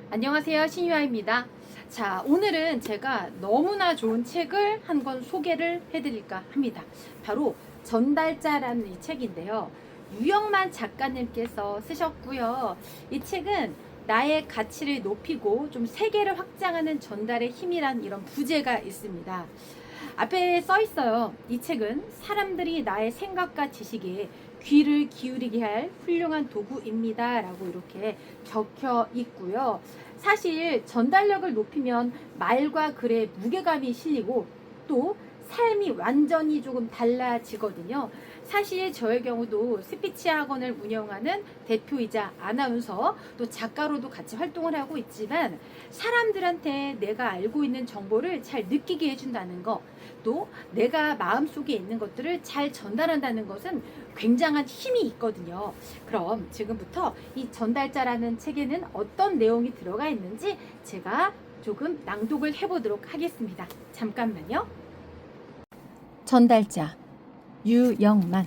안녕하세요, 신유아입니다. 자, 오늘은 제가 너무나 좋은 책을 한 권 소개를 해드릴까 합니다. 바로 전달자라는 이 책인데요. 유영만 작가님께서 쓰셨고요. 이 책은 나의 가치를 높이고 좀 세계를 확장하는 전달의 힘이란 이런 부제가 있습니다. 앞에 써 있어요. 이 책은 사람들이 나의 생각과 지식에 귀를 기울이게 할 훌륭한 도구입니다. 라고 이렇게 적혀 있고요. 사실 전달력을 높이면 말과 글에 무게감이 실리고 또 삶이 완전히 조금 달라지거든요. 사실 저의 경우도 스피치 학원을 운영하는 대표이자 아나운서 또 작가로도 같이 활동을 하고 있지만 사람들한테 내가 알고 있는 정보를 잘 느끼게 해준다는 거, 또 내가 마음속에 있는 것들을 잘 전달한다는 것은 굉장한 힘이 있거든요. 그럼 지금부터 이 전달자라는 책에는 어떤 내용이 들어가 있는지 제가 조금 낭독을 해보도록 하겠습니다. 잠깐만요. 전달자 유영만.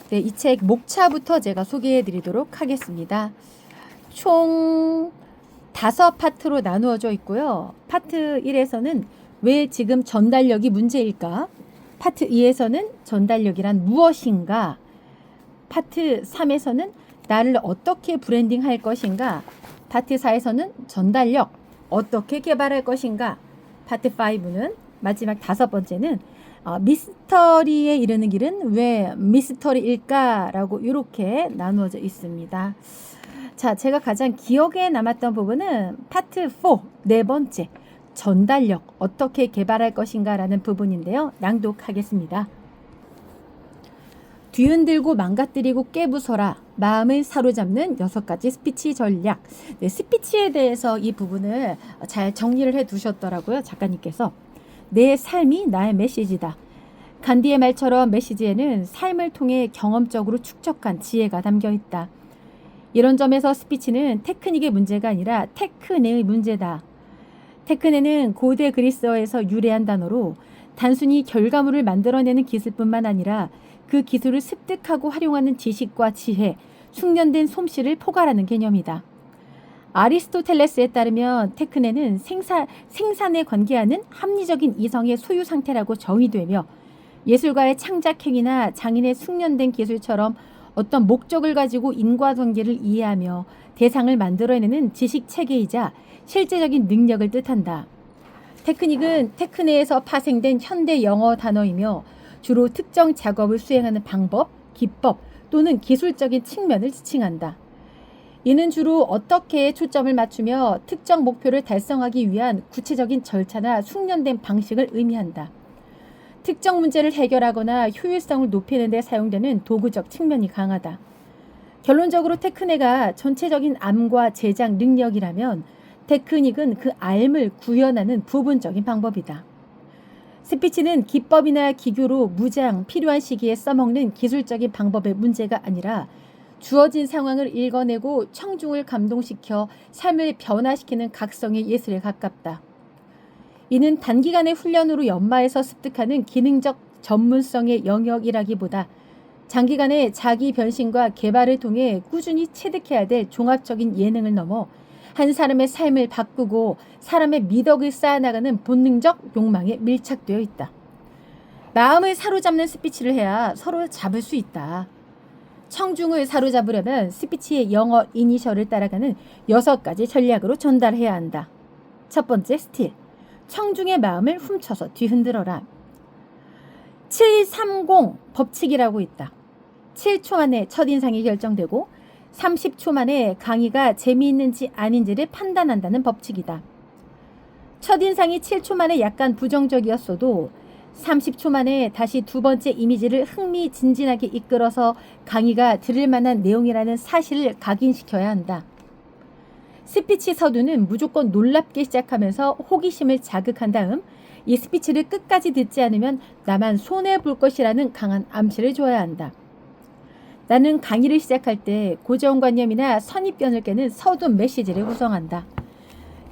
네, 이 책 목차부터 제가 소개해 드리도록 하겠습니다. 총 5파트로 나누어져 있고요. 파트 1에서는 왜 지금 전달력이 문제일까? 파트 2에서는 전달력이란 무엇인가? 파트 3에서는 나를 어떻게 브랜딩할 것인가? 파트 4에서는 전달력 어떻게 개발할 것인가? 파트 5는 마지막 5번째는 미스터리에 이르는 길은 왜 미스터리일까? 라고 이렇게 나누어져 있습니다. 자, 제가 가장 기억에 남았던 부분은 파트 4, 네 번째, 전달력 어떻게 개발할 것인가 라는 부분인데요. 낭독하겠습니다. 뒤흔들고 망가뜨리고 깨부숴라. 마음을 사로잡는 6가지 스피치 전략. 네, 스피치에 대해서 이 부분을 잘 정리를 해 두셨더라고요. 작가님께서. 내 삶이 나의 메시지다. 간디의 말처럼 메시지에는 삶을 통해 경험적으로 축적한 지혜가 담겨 있다. 이런 점에서 스피치는 테크닉의 문제가 아니라 테크네의 문제다. 테크네는 고대 그리스어에서 유래한 단어로 단순히 결과물을 만들어내는 기술뿐만 아니라 그 기술을 습득하고 활용하는 지식과 지혜, 숙련된 솜씨를 포괄하는 개념이다. 아리스토텔레스에 따르면 테크네는 생산에 관계하는 합리적인 이성의 소유 상태라고 정의되며 예술가의 창작행위나 장인의 숙련된 기술처럼 어떤 목적을 가지고 인과관계를 이해하며 대상을 만들어내는 지식 체계이자 실제적인 능력을 뜻한다. 테크닉은 테크네에서 파생된 현대 영어 단어이며 주로 특정 작업을 수행하는 방법, 기법 또는 기술적인 측면을 지칭한다. 이는 주로 어떻게 초점을 맞추며 특정 목표를 달성하기 위한 구체적인 절차나 숙련된 방식을 의미한다. 특정 문제를 해결하거나 효율성을 높이는 데 사용되는 도구적 측면이 강하다. 결론적으로 테크네가 전체적인 암과 제작 능력이라면 테크닉은 그 암을 구현하는 부분적인 방법이다. 스피치는 기법이나 기교로 무장, 필요한 시기에 써먹는 기술적인 방법의 문제가 아니라 주어진 상황을 읽어내고 청중을 감동시켜 삶을 변화시키는 각성의 예술에 가깝다. 이는 단기간의 훈련으로 연마해서 습득하는 기능적 전문성의 영역이라기보다 장기간의 자기 변신과 개발을 통해 꾸준히 체득해야 될 종합적인 예능을 넘어 한 사람의 삶을 바꾸고 사람의 미덕을 쌓아나가는 본능적 욕망에 밀착되어 있다. 마음을 사로잡는 스피치를 해야 서로 잡을 수 있다. 청중을 사로잡으려면 스피치의 영어 이니셜을 따라가는 6가지 전략으로 전달해야 한다. 첫 번째 스틸. 청중의 마음을 훔쳐서 뒤흔들어라. 730 법칙이라고 있다. 7초 만에 첫인상이 결정되고 30초 만에 강의가 재미있는지 아닌지를 판단한다는 법칙이다. 첫인상이 7초 만에 약간 부정적이었어도 30초 만에 다시 두 번째 이미지를 흥미진진하게 이끌어서 강의가 들을 만한 내용이라는 사실을 각인시켜야 한다. 스피치 서두는 무조건 놀랍게 시작하면서 호기심을 자극한 다음 이 스피치를 끝까지 듣지 않으면 나만 손해볼 것이라는 강한 암시를 줘야 한다. 나는 강의를 시작할 때 고정관념이나 선입견을 깨는 서둔 메시지를 구성한다.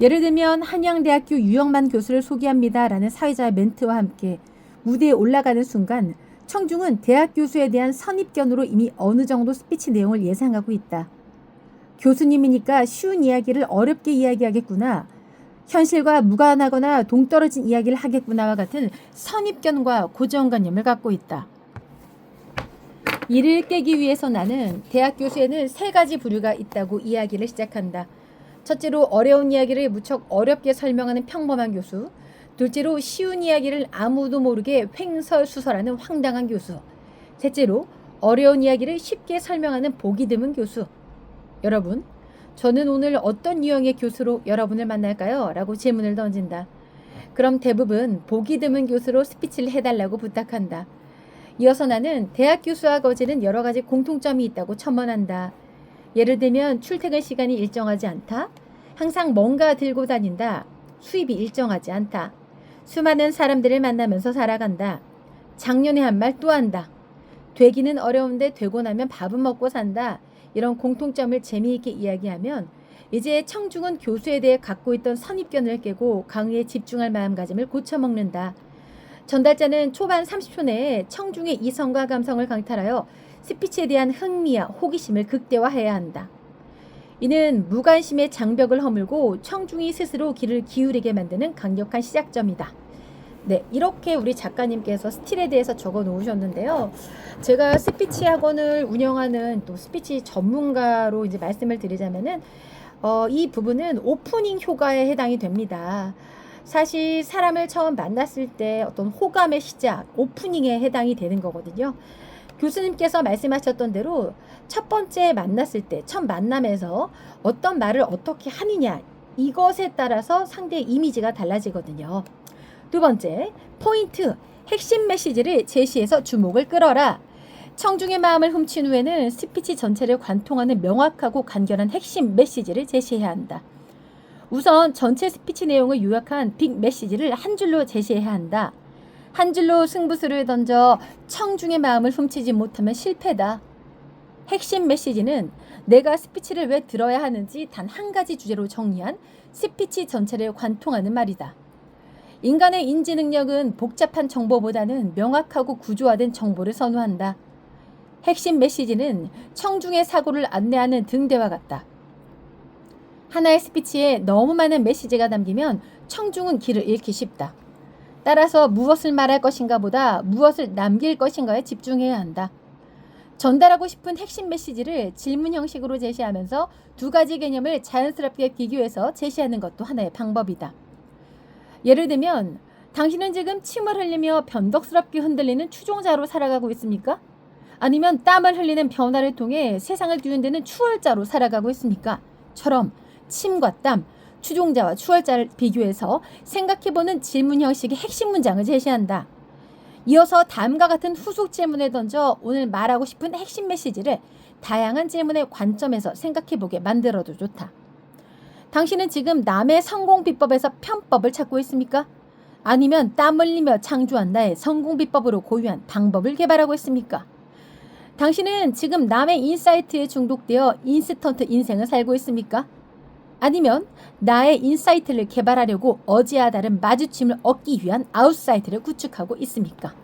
예를 들면 한양대학교 유영만 교수를 소개합니다 라는 사회자의 멘트와 함께 무대에 올라가는 순간 청중은 대학 교수에 대한 선입견으로 이미 어느 정도 스피치 내용을 예상하고 있다. 교수님이니까 쉬운 이야기를 어렵게 이야기하겠구나. 현실과 무관하거나 동떨어진 이야기를 하겠구나와 같은 선입견과 고정관념을 갖고 있다. 이를 깨기 위해서 나는 대학 교수에는 3가지 부류가 있다고 이야기를 시작한다. 첫째로 어려운 이야기를 무척 어렵게 설명하는 평범한 교수. 둘째로 쉬운 이야기를 아무도 모르게 횡설수설하는 황당한 교수. 셋째로 어려운 이야기를 쉽게 설명하는 보기 드문 교수. 여러분, 저는 오늘 어떤 유형의 교수로 여러분을 만날까요? 라고 질문을 던진다. 그럼 대부분 보기 드문 교수로 스피치를 해달라고 부탁한다. 이어서 나는 대학 교수와 거제는 여러 가지 공통점이 있다고 첨언한다. 예를 들면 출퇴근 시간이 일정하지 않다. 항상 뭔가 들고 다닌다. 수입이 일정하지 않다. 수많은 사람들을 만나면서 살아간다. 작년에 한 말 또 한다. 되기는 어려운데 되고 나면 밥은 먹고 산다. 이런 공통점을 재미있게 이야기하면 이제 청중은 교수에 대해 갖고 있던 선입견을 깨고 강의에 집중할 마음가짐을 고쳐먹는다. 전달자는 초반 30초 내에 청중의 이성과 감성을 강탈하여 스피치에 대한 흥미와 호기심을 극대화해야 한다. 이는 무관심의 장벽을 허물고 청중이 스스로 귀를 기울이게 만드는 강력한 시작점이다. 네, 이렇게 우리 작가님께서 스틸에 대해서 적어 놓으셨는데요. 제가 스피치 학원을 운영하는 또 스피치 전문가로 이제 말씀을 드리자면은 이 부분은 오프닝 효과에 해당이 됩니다. 사실 사람을 처음 만났을 때 어떤 호감의 시작, 오프닝에 해당이 되는 거거든요. 교수님께서 말씀하셨던 대로 첫 번째 만났을 때, 첫 만남에서 어떤 말을 어떻게 하느냐, 이것에 따라서 상대의 이미지가 달라지거든요. 두 번째, 포인트, 핵심 메시지를 제시해서 주목을 끌어라. 청중의 마음을 훔친 후에는 스피치 전체를 관통하는 명확하고 간결한 핵심 메시지를 제시해야 한다. 우선 전체 스피치 내용을 요약한 빅 메시지를 한 줄로 제시해야 한다. 한 줄로 승부수를 던져 청중의 마음을 훔치지 못하면 실패다. 핵심 메시지는 내가 스피치를 왜 들어야 하는지 단 한 가지 주제로 정리한 스피치 전체를 관통하는 말이다. 인간의 인지 능력은 복잡한 정보보다는 명확하고 구조화된 정보를 선호한다. 핵심 메시지는 청중의 사고를 안내하는 등대와 같다. 하나의 스피치에 너무 많은 메시지가 담기면 청중은 길을 잃기 쉽다. 따라서 무엇을 말할 것인가 보다 무엇을 남길 것인가에 집중해야 한다. 전달하고 싶은 핵심 메시지를 질문 형식으로 제시하면서 2가지 개념을 자연스럽게 비교해서 제시하는 것도 하나의 방법이다. 예를 들면 당신은 지금 침을 흘리며 변덕스럽게 흔들리는 추종자로 살아가고 있습니까? 아니면 땀을 흘리는 변화를 통해 세상을 뒤흔드는 추월자로 살아가고 있습니까? 처럼 침과 땀, 추종자와 추월자를 비교해서 생각해보는 질문 형식의 핵심 문장을 제시한다. 이어서 다음과 같은 후속 질문을 던져 오늘 말하고 싶은 핵심 메시지를 다양한 질문의 관점에서 생각해보게 만들어도 좋다. 당신은 지금 남의 성공 비법에서 편법을 찾고 있습니까? 아니면 땀 흘리며 창조한 나의 성공 비법으로 고유한 방법을 개발하고 있습니까? 당신은 지금 남의 인사이트에 중독되어 인스턴트 인생을 살고 있습니까? 아니면 나의 인사이트를 개발하려고 어제와 다른 마주침을 얻기 위한 아웃사이트를 구축하고 있습니까?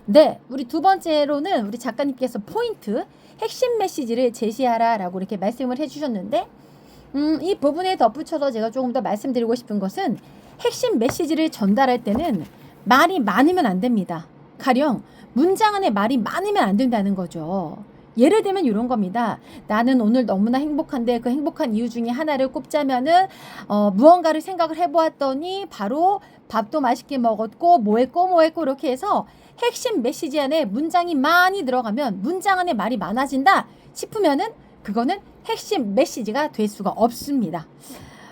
네, 우리 두 번째로는 우리 작가님께서 포인트, 핵심 메시지를 제시하라 라고 이렇게 말씀을 해주셨는데 이 부분에 덧붙여서 제가 조금 더 말씀드리고 싶은 것은 핵심 메시지를 전달할 때는 말이 많으면 안 됩니다. 가령 문장 안에 말이 많으면 안 된다는 거죠. 예를 들면 이런 겁니다. 나는 오늘 너무나 행복한데 그 행복한 이유 중에 하나를 꼽자면은 무언가를 생각을 해보았더니 바로 밥도 맛있게 먹었고 뭐 했고 이렇게 해서 핵심 메시지 안에 문장이 많이 들어가면 문장 안에 말이 많아진다 싶으면은 그거는 핵심 메시지가 될 수가 없습니다.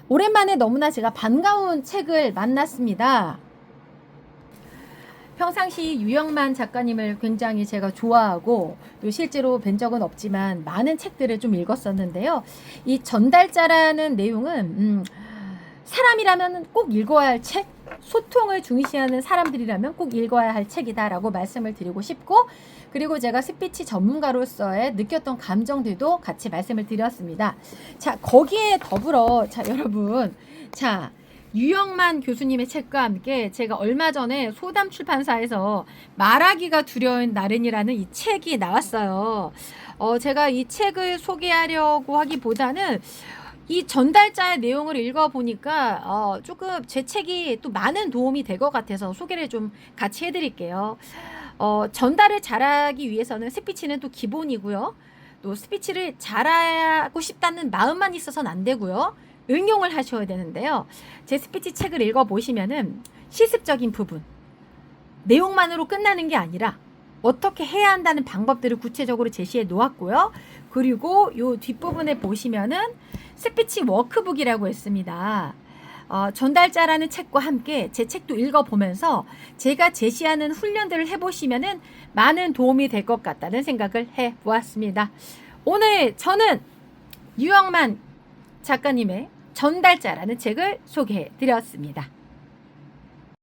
오랜만에 너무나 제가 반가운 책을 만났습니다. 평상시 유영만 작가님을 굉장히 제가 좋아하고 또 실제로 뵌 적은 없지만 많은 책들을 좀 읽었었는데요. 이 전달자라는 내용은 사람이라면 꼭 읽어야 할 책, 소통을 중시하는 사람들이라면 꼭 읽어야 할 책이다라고 말씀을 드리고 싶고 그리고 제가 스피치 전문가로서의 느꼈던 감정들도 같이 말씀을 드렸습니다. 자, 거기에 더불어 자, 여러분. 자, 유영만 교수님의 책과 함께 제가 얼마 전에 소담 출판사에서 말하기가 두려운 나른이라는 이 책이 나왔어요. 제가 이 책을 소개하려고 하기보다는 이 전달자의 내용을 읽어보니까 조금 제 책이 또 많은 도움이 될 것 같아서 소개를 좀 같이 해드릴게요. 전달을 잘하기 위해서는 스피치는 또 기본이고요. 또 스피치를 잘하고 싶다는 마음만 있어서는 안 되고요. 응용을 하셔야 되는데요. 제 스피치 책을 읽어보시면은 실습적인 부분, 내용만으로 끝나는 게 아니라 어떻게 해야 한다는 방법들을 구체적으로 제시해 놓았고요. 그리고 요 뒷부분에 보시면은 스피치 워크북이라고 했습니다. 전달자라는 책과 함께 제 책도 읽어보면서 제가 제시하는 훈련들을 해보시면은 많은 도움이 될 것 같다는 생각을 해보았습니다. 오늘 저는 유영만 작가님의 전달자라는 책을 소개해 드렸습니다.